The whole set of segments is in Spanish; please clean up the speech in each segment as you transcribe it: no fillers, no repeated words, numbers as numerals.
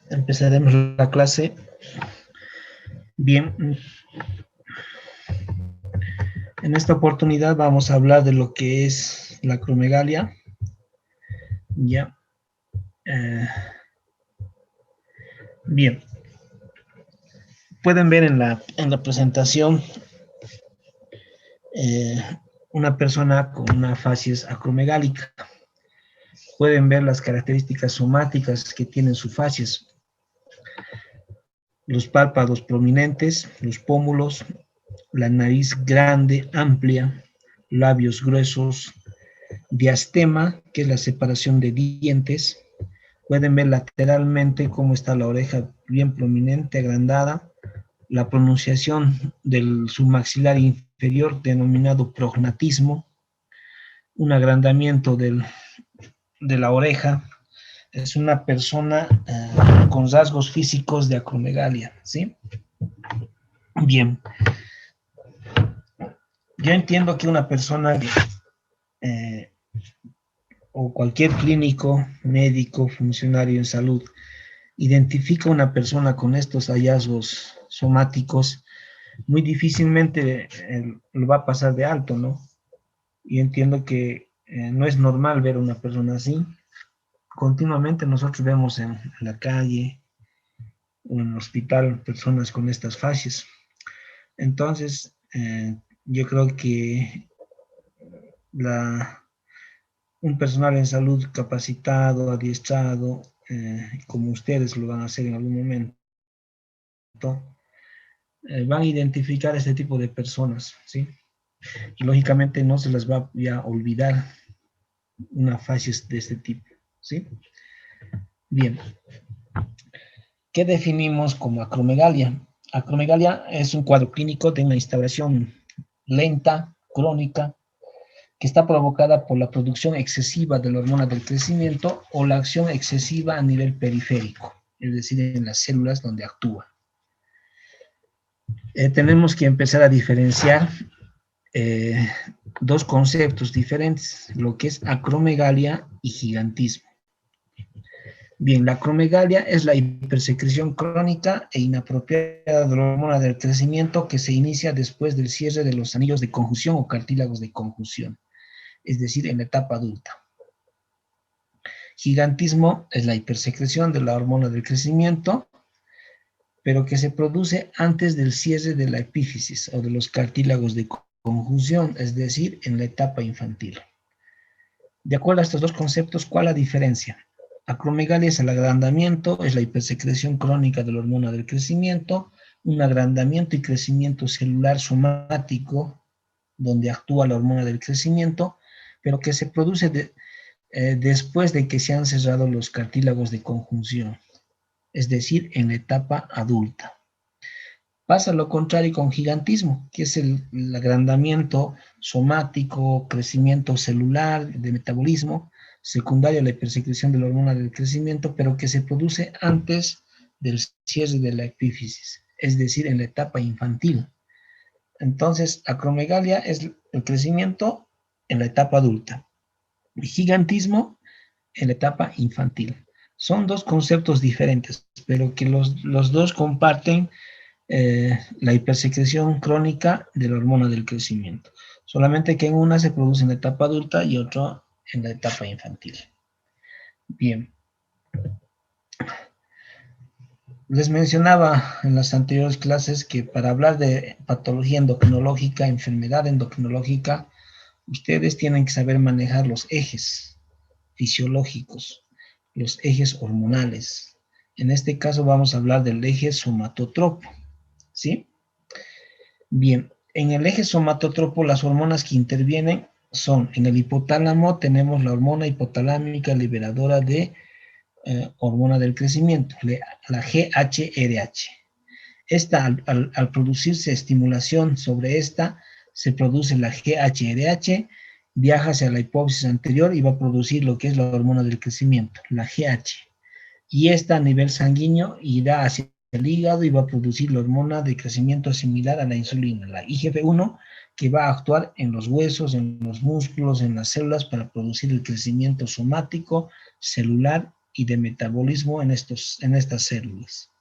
Empezaremos la clase. Bien, en esta oportunidad vamos a hablar de lo que es la acromegalia. Ya. Bien, pueden ver en la presentación una persona con una facies acromegálica. Pueden ver las características somáticas que tienen su facies. Los párpados prominentes, los pómulos, la nariz grande, amplia, labios gruesos, diastema, que es la separación de dientes. Pueden ver lateralmente cómo está la oreja bien prominente, agrandada. La pronunciación del submaxilar inferior, denominado prognatismo. Un agrandamiento de la oreja. Es una persona con rasgos físicos de acromegalia, ¿sí? Bien. Yo entiendo que una persona o cualquier clínico, médico, funcionario en salud, identifica una persona con estos hallazgos somáticos, muy difícilmente lo va a pasar de alto, ¿no? Y entiendo que no es normal ver a una persona así. Continuamente nosotros vemos en la calle o en el hospital personas con estas facies. Entonces, yo creo que un personal en salud capacitado, adiestrado, como ustedes lo van a hacer en algún momento, van a identificar este tipo de personas, ¿sí? Y lógicamente no se les va a olvidar una facies de este tipo, ¿sí? Bien. ¿Qué definimos como acromegalia? Acromegalia es un cuadro clínico de una instauración lenta, crónica, que está provocada por la producción excesiva de la hormona del crecimiento o la acción excesiva a nivel periférico, es decir, en las células donde actúa. Tenemos que empezar a diferenciar dos conceptos diferentes, lo que es acromegalia y gigantismo. Bien, la acromegalia es la hipersecreción crónica e inapropiada de la hormona del crecimiento que se inicia después del cierre de los anillos de conjunción o cartílagos de conjunción, es decir, en la etapa adulta. Gigantismo es la hipersecreción de la hormona del crecimiento, pero que se produce antes del cierre de la epífisis o de los cartílagos de conjunción, es decir, en la etapa infantil. De acuerdo a estos dos conceptos, ¿cuál es la diferencia? Acromegalia es el agrandamiento, es la hipersecreción crónica de la hormona del crecimiento, un agrandamiento y crecimiento celular somático donde actúa la hormona del crecimiento, pero que se produce después de que se han cerrado los cartílagos de conjunción, es decir, en la etapa adulta. Pasa lo contrario con gigantismo, que es el agrandamiento somático, crecimiento celular, de metabolismo, secundario a la hipersecreción de la hormona del crecimiento, pero que se produce antes del cierre de la epífisis, es decir, en la etapa infantil. Entonces, acromegalia es el crecimiento en la etapa adulta, y gigantismo en la etapa infantil. Son dos conceptos diferentes, pero que los dos comparten la hipersecreción crónica de la hormona del crecimiento. Solamente que en una se produce en la etapa adulta y otra en la etapa infantil. Bien. Les mencionaba en las anteriores clases que para hablar de patología endocrinológica, enfermedad endocrinológica, ustedes tienen que saber manejar los ejes fisiológicos, los ejes hormonales. En este caso vamos a hablar del eje somatotropo, ¿sí? Bien, en el eje somatotropo las hormonas que intervienen son, en el hipotálamo tenemos la hormona hipotalámica liberadora de hormona del crecimiento, la GHRH. Esta, al producirse estimulación sobre esta, se produce la GHRH, viaja hacia la hipófisis anterior y va a producir lo que es la hormona del crecimiento, la GH. Y esta a nivel sanguíneo irá hacia el hígado y va a producir la hormona de crecimiento similar a la insulina, la IGF-1, que va a actuar en los huesos, en los músculos, en las células para producir el crecimiento somático, celular y de metabolismo en estas células.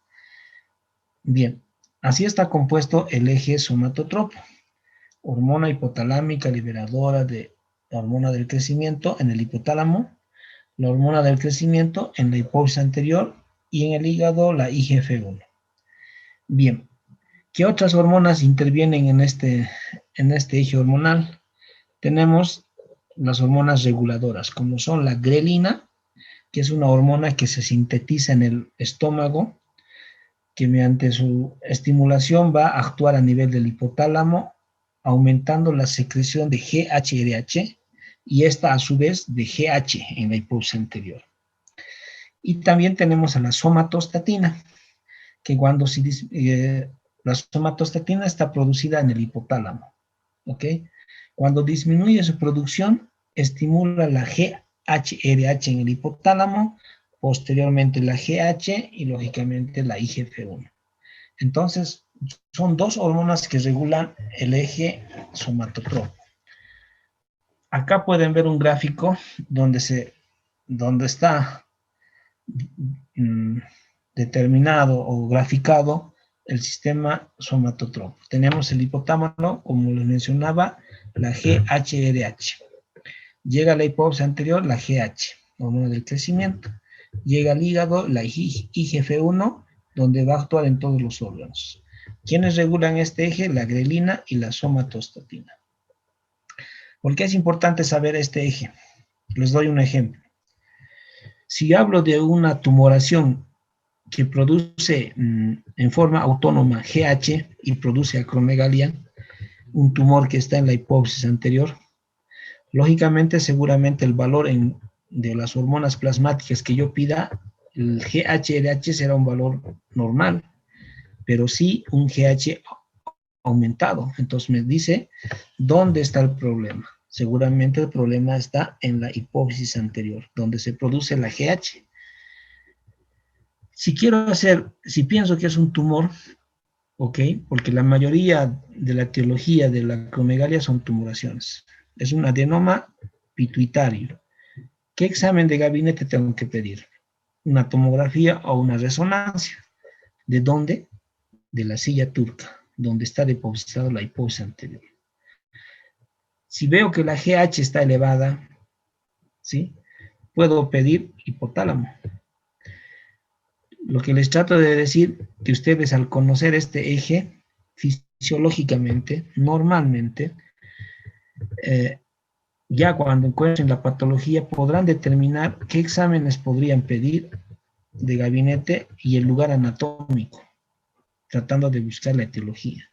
Bien, así está compuesto el eje somatotropo. Hormona hipotalámica liberadora de la hormona del crecimiento en el hipotálamo, la hormona del crecimiento en la hipófisis anterior y en el hígado la IGF-1. Bien, ¿qué otras hormonas intervienen en este eje hormonal? Tenemos las hormonas reguladoras, como son la grelina, que es una hormona que se sintetiza en el estómago, que mediante su estimulación va a actuar a nivel del hipotálamo, aumentando la secreción de GHRH y esta a su vez de GH en la hipófisis anterior. Y también tenemos a la somatostatina, que la somatostatina está producida en el hipotálamo, ¿ok? Cuando disminuye su producción, estimula la GHRH en el hipotálamo, posteriormente la GH y lógicamente la IGF-1. Entonces, son dos hormonas que regulan el eje somatotropo. Acá pueden ver un gráfico donde está determinado o graficado el sistema somatotropo. Tenemos el hipotálamo, como les mencionaba, la GHRH. Llega a la hipófisis anterior, la GH, hormona del crecimiento. Llega al hígado, la IGF-1, donde va a actuar en todos los órganos. ¿Quiénes regulan este eje? La grelina y la somatostatina. ¿Por qué es importante saber este eje? Les doy un ejemplo. Si hablo de una tumoración que produce en forma autónoma GH y produce acromegalia, un tumor que está en la hipófisis anterior, lógicamente seguramente el valor de las hormonas plasmáticas que yo pida, el GHRH será un valor normal, pero sí un GH aumentado. Entonces me dice, ¿dónde está el problema? Seguramente el problema está en la hipófisis anterior, donde se produce la GH. Si pienso que es un tumor, ¿ok? Porque la mayoría de la etiología de la acromegalia son tumoraciones. Es un adenoma pituitario. ¿Qué examen de gabinete tengo que pedir? ¿Una tomografía o una resonancia? ¿De dónde? De la silla turca, donde está depositada la hipófisis anterior. Si veo que la GH está elevada, ¿sí? Puedo pedir hipotálamo. Lo que les trato de decir, que ustedes al conocer este eje, fisiológicamente, normalmente, ya cuando encuentren la patología podrán determinar qué exámenes podrían pedir de gabinete y el lugar anatómico, tratando de buscar la etiología.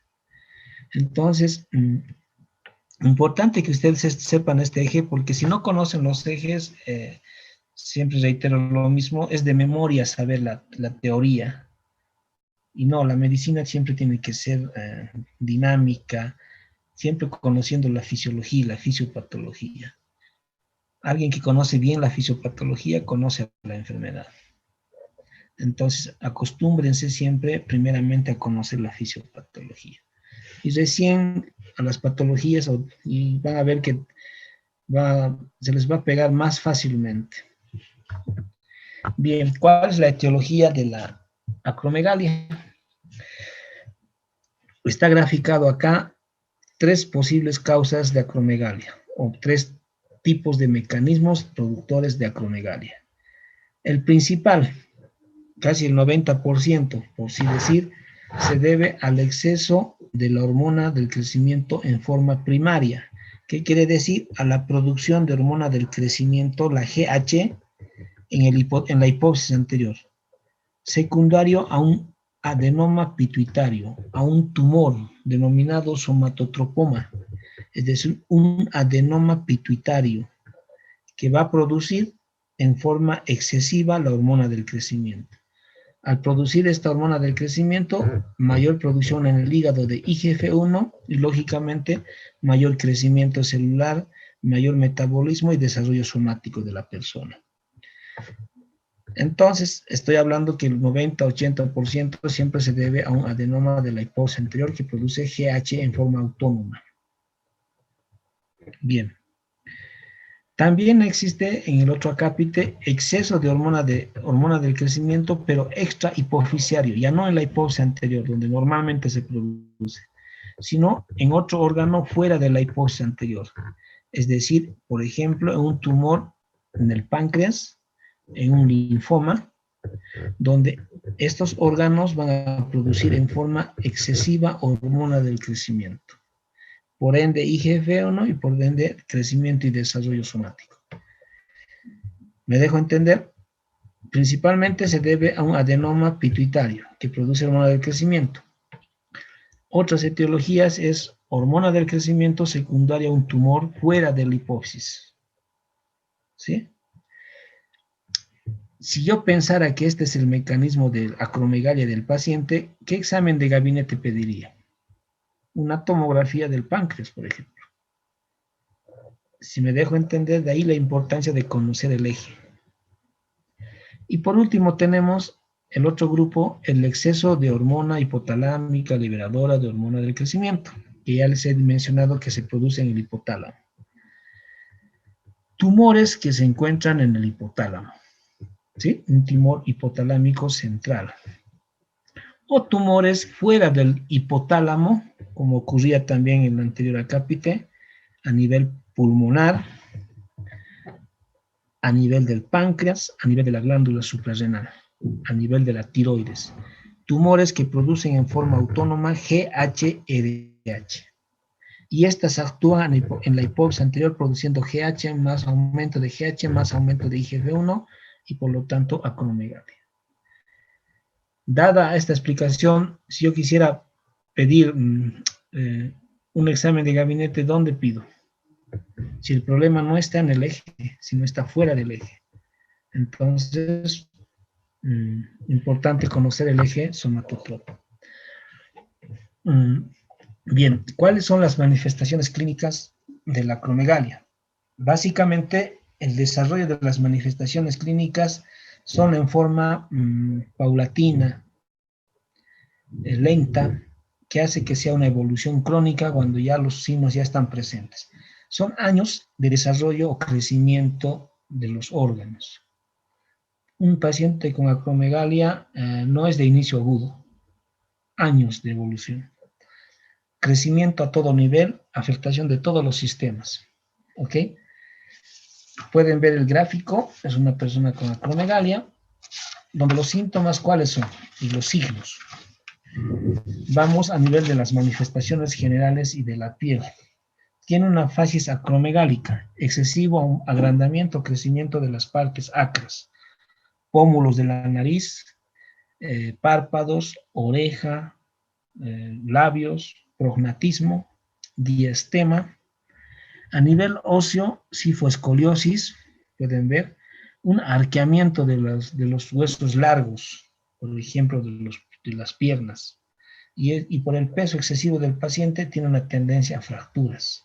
Entonces, importante que ustedes sepan este eje, porque si no conocen los ejes, siempre reitero lo mismo, es de memoria saber la teoría. Y no, la medicina siempre tiene que ser dinámica, siempre conociendo la fisiología y la fisiopatología. Alguien que conoce bien la fisiopatología conoce la enfermedad. Entonces, acostúmbrense siempre primeramente a conocer la fisiopatología. Y recién a las patologías y van a ver que se les va a pegar más fácilmente. Bien, ¿cuál es la etiología de la acromegalia? Está graficado acá 3 posibles causas de acromegalia o 3 tipos de mecanismos productores de acromegalia. El principal, casi el 90%, por así decir, se debe al exceso de la hormona del crecimiento en forma primaria. ¿Qué quiere decir? A la producción de hormona del crecimiento, la GH, en la hipófisis anterior. Secundario a un adenoma pituitario, a un tumor denominado somatotropoma, es decir, un adenoma pituitario que va a producir en forma excesiva la hormona del crecimiento. Al producir esta hormona del crecimiento, mayor producción en el hígado de IGF-1 y lógicamente mayor crecimiento celular, mayor metabolismo y desarrollo somático de la persona. Entonces, estoy hablando que el 90-80% siempre se debe a un adenoma de la hipófisis anterior que produce GH en forma autónoma. Bien. También existe en el otro acápite exceso de hormona del crecimiento, pero extra hipofisiario, ya no en la hipofisia anterior, donde normalmente se produce, sino en otro órgano fuera de la hipofisia anterior. Es decir, por ejemplo, en un tumor en el páncreas, en un linfoma, donde estos órganos van a producir en forma excesiva hormona del crecimiento. Por ende, IGF-1 y por ende, crecimiento y desarrollo somático. ¿Me dejo entender? Principalmente se debe a un adenoma pituitario que produce hormona del crecimiento. Otras etiologías es hormona del crecimiento secundaria a un tumor fuera de la hipófisis. ¿Sí? Si yo pensara que este es el mecanismo de acromegalia del paciente, ¿qué examen de gabinete pediría? Una tomografía del páncreas, por ejemplo. Si me dejo entender, de ahí la importancia de conocer el eje. Y por último tenemos el otro grupo, el exceso de hormona hipotalámica liberadora de hormona del crecimiento, que ya les he mencionado que se produce en el hipotálamo. Tumores que se encuentran en el hipotálamo, ¿sí? Un tumor hipotalámico central. O tumores fuera del hipotálamo, como ocurría también en el anterior acápite, a nivel pulmonar, a nivel del páncreas, a nivel de la glándula suprarrenal, a nivel de la tiroides. Tumores que producen en forma autónoma GH-LH. Y estas actúan en la hipófisa anterior produciendo GH más aumento de GH más aumento de IGF-1 y por lo tanto acromegalia. Dada esta explicación, si yo quisiera pedir un examen de gabinete, ¿dónde pido? Si el problema no está en el eje, sino está fuera del eje. Entonces, importante conocer el eje somatotropo. Bien, ¿cuáles son las manifestaciones clínicas de la acromegalia? Básicamente, el desarrollo de las manifestaciones clínicas son en forma paulatina, lenta, que hace que sea una evolución crónica cuando ya los signos ya están presentes. Son años de desarrollo o crecimiento de los órganos. Un paciente con acromegalia no es de inicio agudo, años de evolución. Crecimiento a todo nivel, afectación de todos los sistemas. ¿Ok? Pueden ver el gráfico, es una persona con acromegalia, donde los síntomas, ¿cuáles son? Y los signos. Vamos a nivel de las manifestaciones generales y de la piel. Tiene una facies acromegálica, excesivo agrandamiento o crecimiento de las partes acras, pómulos de la nariz, párpados, oreja, labios, prognatismo, diastema. A nivel óseo, cifoescoliosis, pueden ver, un arqueamiento de los huesos largos, por ejemplo, de las piernas. Y por el peso excesivo del paciente tiene una tendencia a fracturas.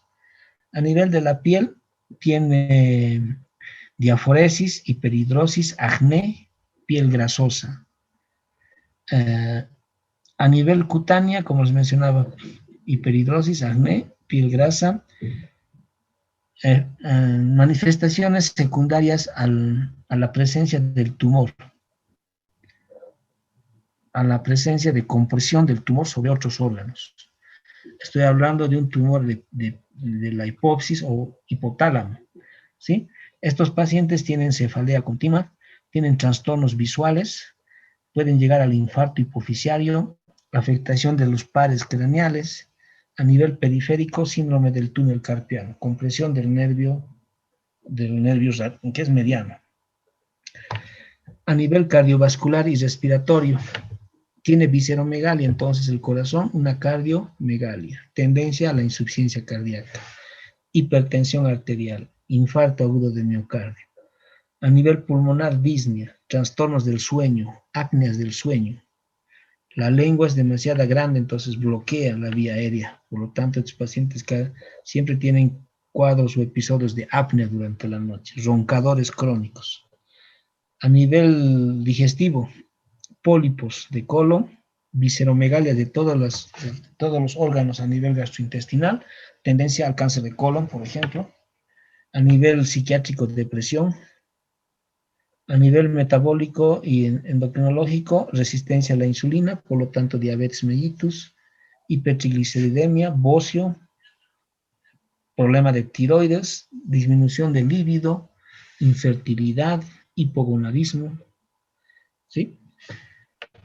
A nivel de la piel, tiene diaforesis, hiperhidrosis, acné, piel grasosa. A nivel cutánea, como les mencionaba, hiperhidrosis, acné, piel grasa, manifestaciones secundarias a la presencia del tumor, a la presencia de compresión del tumor sobre otros órganos. Estoy hablando de un tumor de la hipófisis o hipotálamo, ¿sí? Estos pacientes tienen cefalea continua, tienen trastornos visuales, pueden llegar al infarto hipofisiario, afectación de los pares craneales, a nivel periférico, síndrome del túnel carpiano, compresión del nervio que es mediano. A nivel cardiovascular y respiratorio, tiene visceromegalia, entonces el corazón, una cardiomegalia, tendencia a la insuficiencia cardíaca, hipertensión arterial, infarto agudo de miocardio. A nivel pulmonar, disnea, trastornos del sueño, apneas del sueño. La lengua es demasiado grande, entonces bloquea la vía aérea. Por lo tanto, estos pacientes siempre tienen cuadros o episodios de apnea durante la noche, roncadores crónicos. A nivel digestivo, pólipos de colon, visceromegalia de todos los órganos a nivel gastrointestinal, tendencia al cáncer de colon, por ejemplo, A nivel psiquiátrico, depresión. A nivel metabólico y endocrinológico, resistencia a la insulina, por lo tanto diabetes mellitus, hipertrigliceridemia, bocio, problema de tiroides, disminución del líbido, infertilidad, hipogonadismo, ¿sí?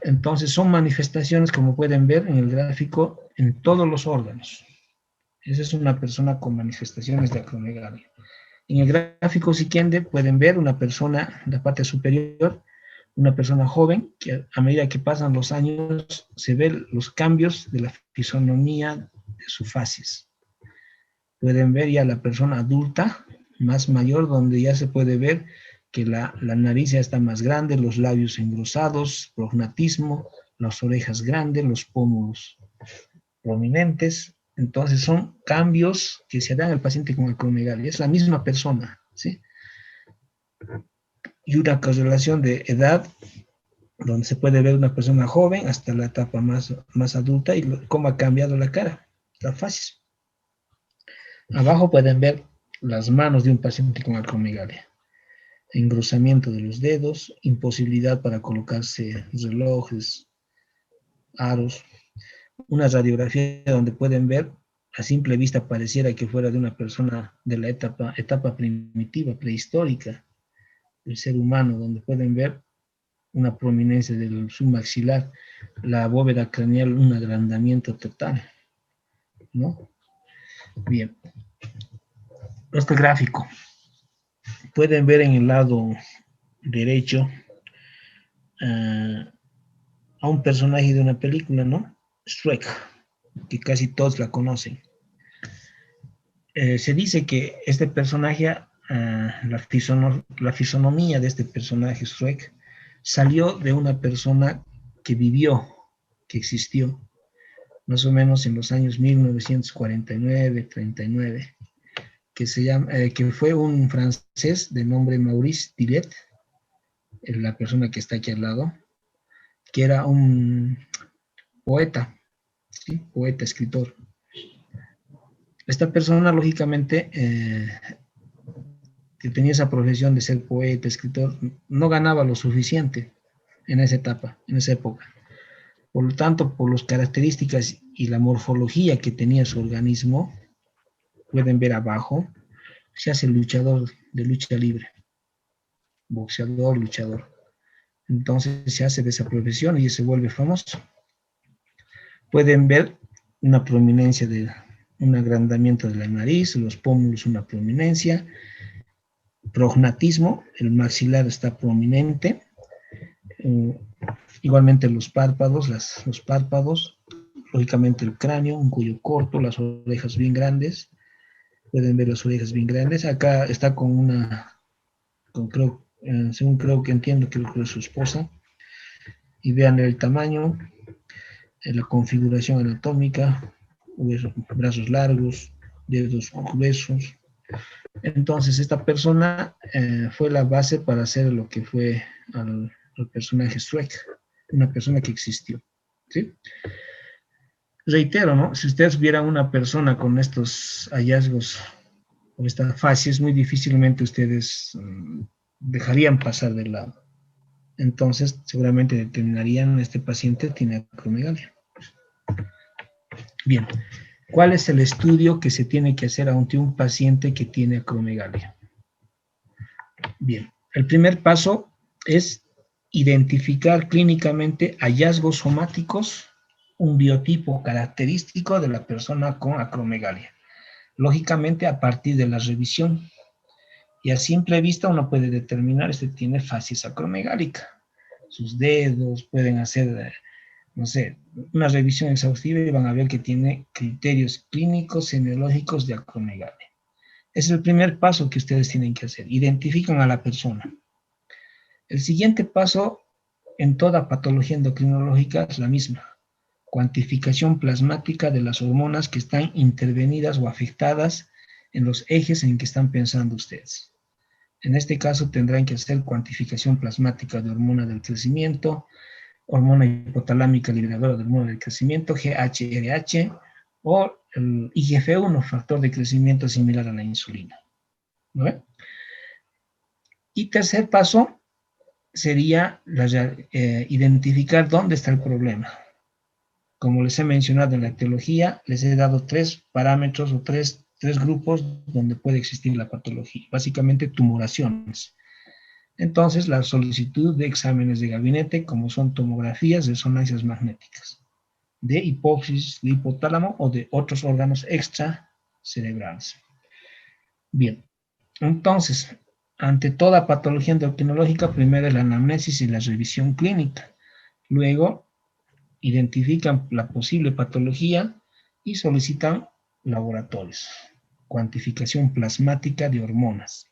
Entonces son manifestaciones, como pueden ver en el gráfico, en todos los órganos. Esa es una persona con manifestaciones de acromegalia. En el gráfico siguiente pueden ver una persona en la parte superior, una persona joven, que a medida que pasan los años se ven los cambios de la fisonomía de su facies. Pueden ver ya la persona adulta, más mayor, donde ya se puede ver que la nariz ya está más grande, los labios engrosados, prognatismo, las orejas grandes, los pómulos prominentes. Entonces son cambios que se dan al paciente con acromegalia. Es la misma persona, ¿sí? Y una correlación de edad, donde se puede ver una persona joven hasta la etapa más adulta y cómo ha cambiado la cara, la facies. Abajo pueden ver las manos de un paciente con acromegalia. Engrosamiento de los dedos, imposibilidad para colocarse relojes, aros. Una radiografía donde pueden ver, a simple vista pareciera que fuera de una persona de la etapa primitiva, prehistórica, del ser humano, donde pueden ver una prominencia del submaxilar, la bóveda craneal, un agrandamiento total, ¿no? Bien. Este gráfico, pueden ver en el lado derecho a un personaje de una película, ¿no? Shrek, que casi todos la conocen. Se dice que este personaje, la fisonomía de este personaje, Shrek, salió de una persona que vivió, que existió, más o menos en los años 1949, 39, que fue un francés de nombre Maurice Tillet, la persona que está aquí al lado, que era un poeta, ¿sí? Poeta, escritor. Esta persona, lógicamente, que tenía esa profesión de ser poeta, escritor, no ganaba lo suficiente en esa etapa, en esa época. Por lo tanto, por las características y la morfología que tenía su organismo, pueden ver abajo, se hace luchador de lucha libre, boxeador, luchador. Entonces se hace de esa profesión y se vuelve famoso. Pueden ver una prominencia de un agrandamiento de la nariz, los pómulos una prominencia, prognatismo, el maxilar está prominente, igualmente los párpados, los párpados, lógicamente el cráneo, un cuello corto, las orejas bien grandes, pueden ver las orejas bien grandes, acá está según creo que entiendo que es su esposa, y vean el tamaño, la configuración anatómica, brazos largos, dedos gruesos. Entonces esta persona fue la base para hacer lo que fue al personaje Shrek, una persona que existió, ¿sí? Reitero, ¿no? Si ustedes vieran una persona con estos hallazgos o esta facies, muy difícilmente ustedes dejarían pasar de lado. Entonces seguramente determinarían este paciente tiene acromegalia. Bien, ¿cuál es el estudio que se tiene que hacer ante un paciente que tiene acromegalia? Bien, el primer paso es identificar clínicamente hallazgos somáticos, un biotipo característico de la persona con acromegalia. Lógicamente, a partir de la revisión, y a simple vista uno puede determinar si tiene facies acromegálica. Sus dedos pueden hacer, no sé, una revisión exhaustiva y van a ver que tiene criterios clínicos, semiológicos de acromegalia. Es el primer paso que ustedes tienen que hacer. Identifican a la persona. El siguiente paso en toda patología endocrinológica es la misma. Cuantificación plasmática de las hormonas que están intervenidas o afectadas en los ejes en que están pensando ustedes. En este caso tendrán que hacer cuantificación plasmática de hormona del crecimiento, hormona hipotalámica liberadora de hormona del crecimiento, GHRH, o el IGF-1, factor de crecimiento similar a la insulina. ¿no? Y tercer paso sería identificar dónde está el problema. Como les he mencionado en la etiología, les he dado 3 parámetros o tres grupos donde puede existir la patología, básicamente tumoraciones. Entonces, la solicitud de exámenes de gabinete, como son tomografías, resonancias magnéticas, de hipófisis, de hipotálamo o de otros órganos extracerebrales. Bien, entonces, ante toda patología endocrinológica, primero es la anamnesis y la revisión clínica. Luego, identifican la posible patología y solicitan laboratorios, cuantificación plasmática de hormonas.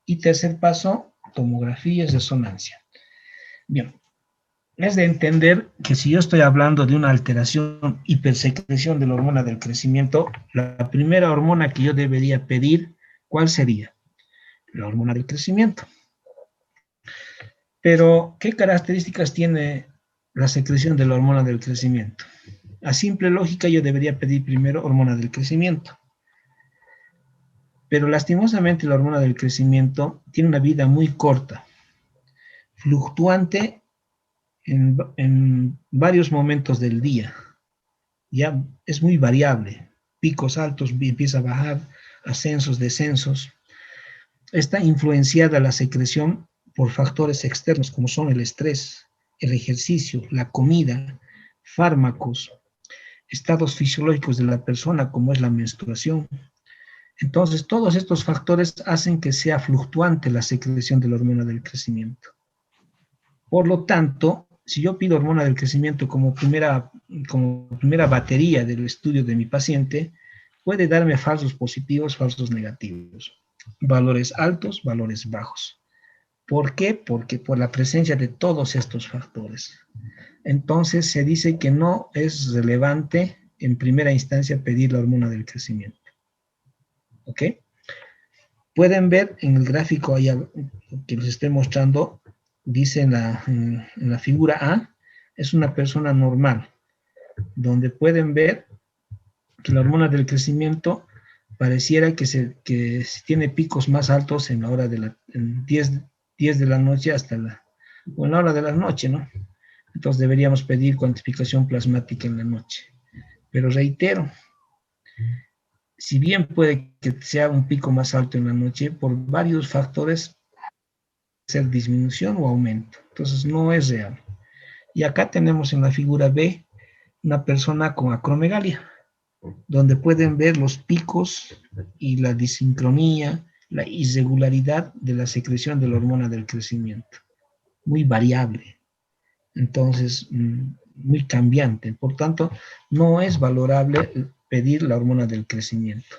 Y tercer paso, tomografía y resonancia. Bien, es de entender que si yo estoy hablando de una alteración, hipersecreción de la hormona del crecimiento, la primera hormona que yo debería pedir, ¿cuál sería? La hormona del crecimiento. Pero, ¿qué características tiene la secreción de la hormona del crecimiento? A simple lógica, yo debería pedir primero hormona del crecimiento. Pero lastimosamente la hormona del crecimiento tiene una vida muy corta, fluctuante en varios momentos del día. Ya es muy variable, picos altos, empieza a bajar, ascensos, descensos. Está influenciada la secreción por factores externos como son el estrés, el ejercicio, la comida, fármacos, estados fisiológicos de la persona como es la menstruación. Entonces, todos estos factores hacen que sea fluctuante la secreción de la hormona del crecimiento. Por lo tanto, si yo pido hormona del crecimiento como primera batería del estudio de mi paciente, puede darme falsos positivos, falsos negativos, valores altos, valores bajos. ¿Por qué? Porque por la presencia de todos estos factores. Entonces se dice que no es relevante en primera instancia pedir la hormona del crecimiento. ¿Ok? Pueden ver en el gráfico ahí que les estoy mostrando, dice en la figura A, es una persona normal, donde pueden ver que la hormona del crecimiento pareciera que tiene picos más altos en la hora de la 10 de la noche o en la hora de la noche, ¿no? Entonces deberíamos pedir cuantificación plasmática en la noche. Pero reitero, si bien puede que sea un pico más alto en la noche, por varios factores ser disminución o aumento. Entonces no es real. Y acá tenemos en la figura B una persona con acromegalia, donde pueden ver los picos y la disincronía, la irregularidad de la secreción de la hormona del crecimiento. Muy variable. Entonces, muy cambiante. Por tanto, no es valorable pedir la hormona del crecimiento.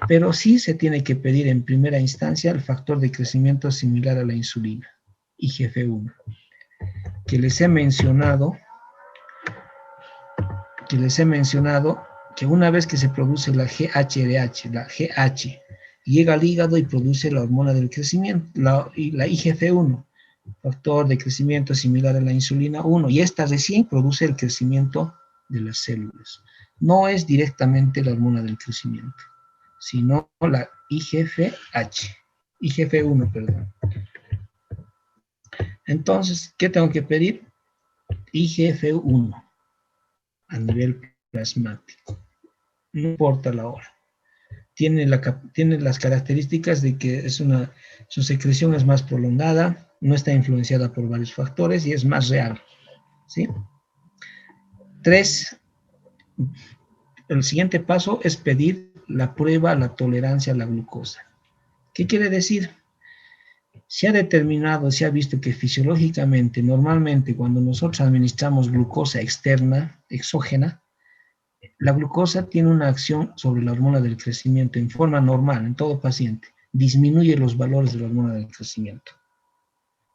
Pero sí se tiene que pedir en primera instancia el factor de crecimiento similar a la insulina, IGF-1, que les he mencionado que una vez que se produce la GHRH, la GH, llega al hígado y produce la hormona del crecimiento, la IGF-1, factor de crecimiento similar a la insulina 1, y esta recién produce el crecimiento de las células. No es directamente la hormona del crecimiento, sino la IGF-1, perdón. Entonces, ¿qué tengo que pedir? IGF-1 a nivel plasmático. No importa la hora. Tiene las características de que su secreción es más prolongada, no está influenciada por varios factores y es más real. ¿Sí? 3. El siguiente paso es pedir la prueba a la tolerancia a la glucosa. ¿Qué quiere decir? Se ha determinado, se ha visto que fisiológicamente, normalmente, cuando nosotros administramos glucosa externa, exógena, la glucosa tiene una acción sobre la hormona del crecimiento en forma normal en todo paciente. Disminuye los valores de la hormona del crecimiento.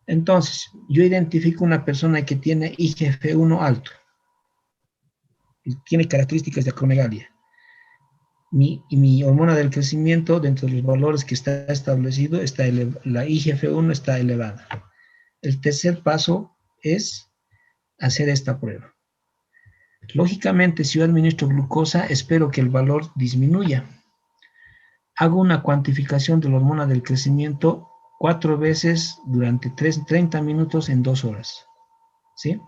Entonces, yo identifico una persona que tiene IGF-1 alto, tiene características de acromegalia. Mi hormona del crecimiento, dentro de los valores que está establecido, la IGF-1 está elevada. El tercer paso es hacer esta prueba. Lógicamente, si yo administro glucosa, espero que el valor disminuya. hago una cuantificación de la hormona del crecimiento 4 veces durante 30 minutos en 2 horas. ¿Sí?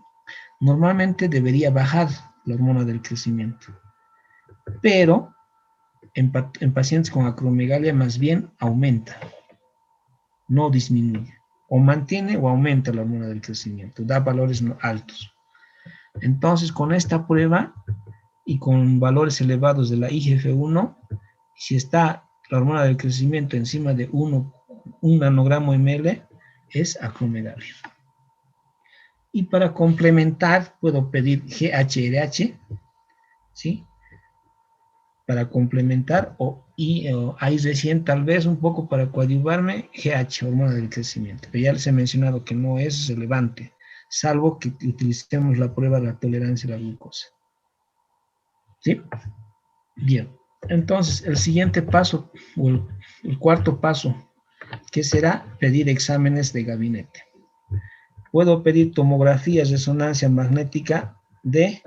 Normalmente debería bajar la hormona del crecimiento, pero en pacientes con acromegalia más bien aumenta, no disminuye. O mantiene o aumenta la hormona del crecimiento, da valores altos. Entonces, con esta prueba y con valores elevados de la IGF-1, si está la hormona del crecimiento encima de 1 nanogramo ml, es acromegalia. Y para complementar, puedo pedir GHRH, ¿sí? Para complementar, o ahí recién tal vez un poco para coadyuvarme, GH, hormona del crecimiento. Pero ya les he mencionado que no es relevante, salvo que utilicemos la prueba de la tolerancia a la glucosa. ¿Sí? Bien. Entonces, el siguiente paso, o el cuarto paso, que será pedir exámenes de gabinete. Puedo pedir tomografías de resonancia magnética de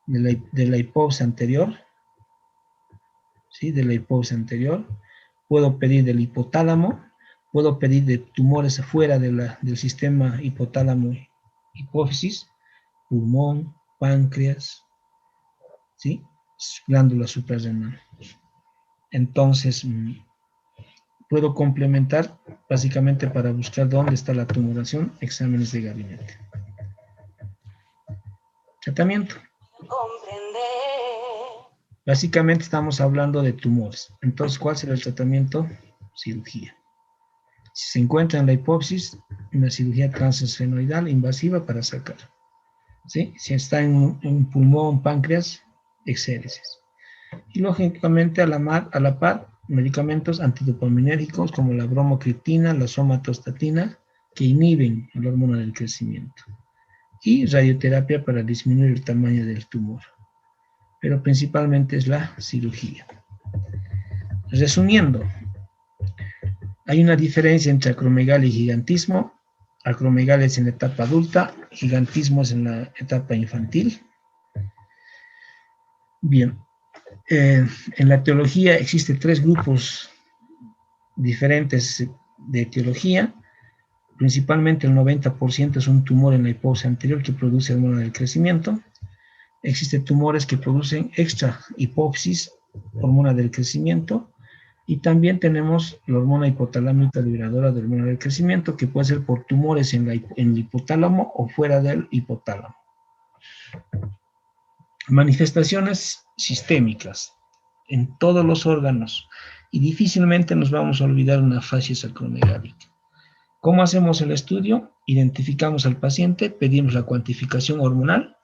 la hipófisis anterior, ¿sí? De la hipófisis anterior. Puedo pedir del hipotálamo, puedo pedir de tumores afuera del sistema hipotálamo-hipófisis, pulmón, páncreas, ¿sí? Glándula suprarrenal. Entonces, puedo complementar básicamente para buscar dónde está la tumoración, exámenes de gabinete. Tratamiento. Básicamente estamos hablando de tumores. Entonces, ¿cuál será el tratamiento? Cirugía. Si se encuentra en la hipófisis, una cirugía transesfenoidal invasiva para sacar. ¿Sí? Si está en un pulmón, páncreas, exéresis. Y lógicamente a la par, medicamentos antidopaminérgicos como la bromocriptina, la somatostatina, que inhiben la hormona del crecimiento. Y radioterapia para disminuir el tamaño del tumor. Pero principalmente es la cirugía. Resumiendo, hay una diferencia entre acromegalia y gigantismo. Acromegalia es en la etapa adulta, gigantismo es en la etapa infantil. Bien, en la etiología existen 3 grupos diferentes de etiología. Principalmente el 90% es un tumor en la hipófisis anterior que produce hormona del crecimiento. Existen tumores que producen extra hipófisis, hormona del crecimiento, y también tenemos la hormona hipotalámica liberadora de hormona del crecimiento, que puede ser por tumores en el hipotálamo o fuera del hipotálamo. Manifestaciones sistémicas en todos los órganos, y difícilmente nos vamos a olvidar una facies acromegálica. ¿Cómo hacemos el estudio? Identificamos al paciente, pedimos la cuantificación hormonal.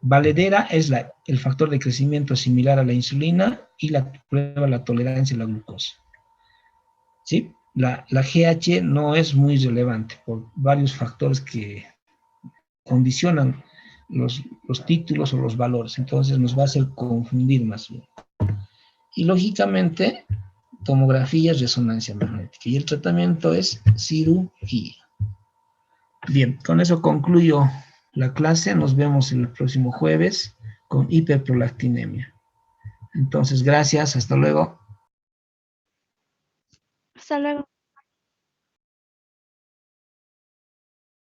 Valedera es el factor de crecimiento similar a la insulina, y la prueba la tolerancia a la glucosa. ¿Sí? La GH no es muy relevante por varios factores que condicionan los títulos o los valores, entonces nos va a hacer confundir más bien. Y lógicamente, tomografía, resonancia magnética, y el tratamiento es cirugía. Bien, con eso concluyo la clase. Nos vemos el próximo jueves con hiperprolactinemia. Entonces, gracias, hasta luego. Hasta luego.